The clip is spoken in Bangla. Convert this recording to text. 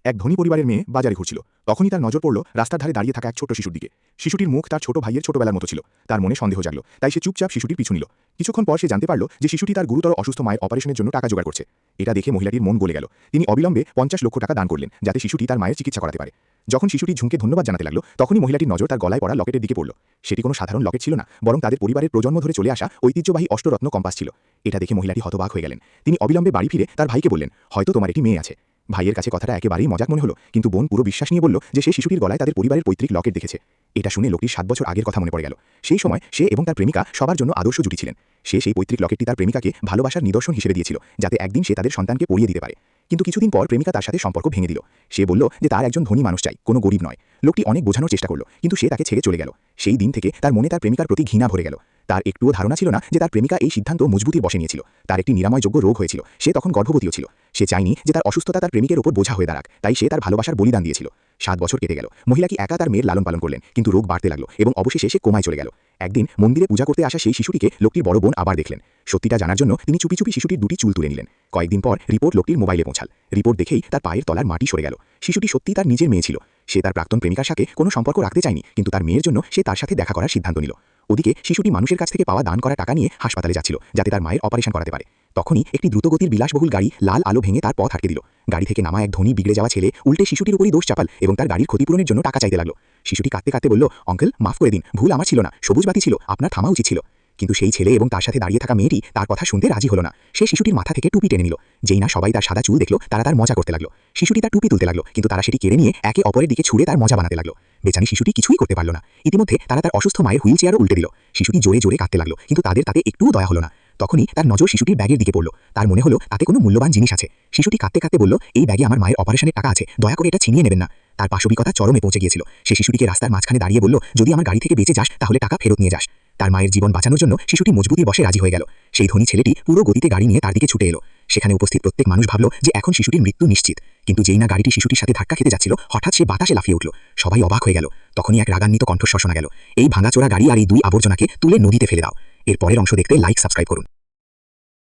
এক ধনী পরিবারের মেয়ে বাজারে ঘুরছিল। তখনই তার নজর পড়ল রাস্তার ধারে দাঁড়িয়ে থাকা এক ছোট্ট শিশুর দিকে। শিশুটির মুখ তার ছোট ভাইয়ের ছোটবেলার মতো ছিল। তার মনে সন্দেহ জাগল, তাই সে চুপচাপ শিশুটির পিছু নিল। কিছুক্ষণ পর সে জানতে পারল যে শিশুটি তার গুরুতর অসুস্থ মায়ের অপারেশনের জন্য টাকা জোগাড় করছে। এটা দেখে মহিলাটির মন গলে গেল। তিনি অবিলম্বে 50 লক্ষ টাকা দান করলেন, যাতে শিশুটি তার মায়ের চিকিৎসা করাতে পারে। যখন শিশুটি ঝুঁকে ধন্যবাদ জানাতে লাগলো, তখনই মহিলাটির নজর তার গলায় পড়া লকেটের দিকে পড়ল। সেটি কোনো সাধারণ লকেট ছিল না, বরং তাদের পরিবারের প্রজন্ম ধরে চলে আসা ঐতিহ্যবাহী অষ্টরত্ন কম্পাস ছিল। এটা দেখে মহিলাটি হতবাক হয়ে গেলেন। তিনি অবিলম্বে বাড়ি ফিরে তার ভাইকে বললেন, হয়তো তোমার একটি মেয়ে আছে। ভাইয়ের কাছে কথাটা একেবারেই মজাক মনে হলো, কিন্তু বোন পুরো বিশ্বাস নিয়ে বলল যে সে শিশুটির গলায় তাদের পরিবারের পৈতৃক লকেট দেখেছে। এটা শুনে লোকটির 7 বছর আগের কথা মনে পড়ে গেল। সেই সময় সে এবং তার প্রেমিকা সবার জন্য আদর্শ জুটি ছিলেন। সে সেই পৈতৃক লকেটটি তার প্রেমিকাকে ভালোবাসার নিদর্শন হিসেবে দিয়েছিল, যাতে একদিন সে তাদের সন্তানকে পরিয়ে দিতে পারে। কিন্তু কিছুদিন পর প্রেমিকা তার সাথে সম্পর্ক ভেঙে দিল। সে বলল যে তার একজন ধনী মানুষ চাই, কোনো গরিব নয়। লোকটি অনেক বোঝানোর চেষ্টা করল, কিন্তু সে তাকে ছেড়ে চলে গেল। সেই দিন থেকে তার মনে তার প্রেমিকার প্রতি ঘৃণা ভরে গেল। তার একটুও ধারণা ছিল না যে তার প্রেমিকা এই সিদ্ধান্ত মজবুতির বশে নিয়েছিল। তার একটি নিরাময়যোগ্য রোগ হয়েছিল, সে তখন গর্ভবতীও ছিল। সে চায়নি যে তার অসুস্থতা তার প্রেমিকের ওপর বোঝা হয়ে দাঁড়াক, তাই সে তার ভালোবাসার বলিদান দিয়েছিল। 7 বছর কেটে গেল। মহিলা কি একা তার মেয়ের লালন পালন করলেন, কিন্তু রোগ বাড়তে লাগলো এবং অবশেষে সে কোমায় চলে গেল। একদিন মন্দিরে পূজা করতে আসা সেই শিশুটিকে লোকটির বড় বোন আবার দেখলেন। সত্যিটা জানার জন্য তিনি চুপি চুপি শিশুটির দুটি চুল তুলে নিলেন। কয়েকদিন পর রিপোর্ট লোকটির মোবাইলে পৌঁছাল। রিপোর্ট দেখেই তার পায়ের তলার মাটি সরে গেল। শিশুটি সত্যিই তার নিজের মেয়ে ছিল। সে তার প্রাক্তন প্রেমিকার সাথে কোনো সম্পর্ক রাখতে চায়নি, কিন্তু তার মেয়ের জন্য সে তার সাথে দেখা করার সিদ্ধান্ত নিল। ওদিকে শিশুটি মানুষের কাছ থেকে পাওয়া দান করা টাকা নিয়ে হাসপাতালে যাচ্ছিল, যাতে তার মায়ের অপারেশন করাতে পারে। তখনই একটি দ্রুতগতির বিলাসবহুল গাড়ি লাল আলো ভেঙে তার পথ আটকে দিল। গাড়ি থেকে নামা এক ধনী বিগড়ে যাওয়া ছেলে উল্টে শিশুটির উপরই দোষ চাপাল এবং তার গাড়ির ক্ষতিপূরণের জন্য টাকা চাইতে লাগলো। শিশুটি কাঁদতে কাঁদতে বলল, অঙ্কেল মাফ করে দিন, ভুল আমার ছিল না, সবুজ বাতি ছিল, আপনার থামা উচিত ছিল। কিন্তু সেই ছেলে এবং তার সাথে দাঁড়িয়ে থাকা মেয়েটি তার কথা শুনতে রাজি হলো না। সে শিশুটির মাথা থেকে টুপি টেনে নিল। যেই না সবাই তার সাদা চুল দেখলো, তারা তার মজা করতে লাগলো। শিশুটি তার টুপি তুলতে লাগলো, কিন্তু তারা সেটি কেড়ে নিয়ে একে অপরের দিকে ছুড়ে তার মজা বানাতে লাগলো। বেচারি শিশুটি কিছুই করতে পারল না। ইতিমধ্যে তারা তার অসুস্থ মায়ের হুইল চেয়ারও উল্টে দিল। শিশুটি জোরে জোরে কাঁদতে লাগলো, কিন্তু তাদের তাতে একটুও দয়া হলো না। তখনই তার নজর শিশুটির ব্যাগের দিকে পড়ল। তার মনে হলো তাতে কোনো মূল্যবান জিনিস আছে। শিশুটি কাঁদতে কাঁদতে বলল, এই ব্যাগে আমার মায়ের অপারেশনের টাকা আছে, দয়া করে এটা ছিনিয়ে নেবেন না। তার পাশবিকতা চরমে পৌঁছে গিয়েছিল। সে শিশুটিকে রাস্তার মাঝখানে দাঁড়িয়ে বলল, যদি আমার গাড়ি থেকে বেঁচে যাস তাহলে টাকা ফেরত নিয়ে যাস। তার মায়ের জীবন বাঁচানোর জন্য শিশুটি মজবুতির বশে রাজি হয়ে গেল। সেই ধনী ছেলেটি পুরো গতিতে গাড়ি নিয়ে তার দিকে ছুটে এলো। সেখানে উপস্থিত প্রত্যেক মানুষ ভাবল যে এখন শিশুটির মৃত্যু নিশ্চিত। কিন্তু যেই না গাড়িটি শিশুটির সাথে ধাক্কা খেতে যাচ্ছিল, হঠাৎ সে বাতাসে লাফিয়ে উঠল। সবাই অবাক হয়ে গেল। তখনই এক রাগান্বিত কণ্ঠস্বর শোনা গেল, এই ভাঙাচোরা গাড়ি আর এই 2 আবর্জনাকে তুলে নদীতে ফেলে দাও। এর পরের অংশ দেখতে লাইক সাবস্ক্রাইব করুন।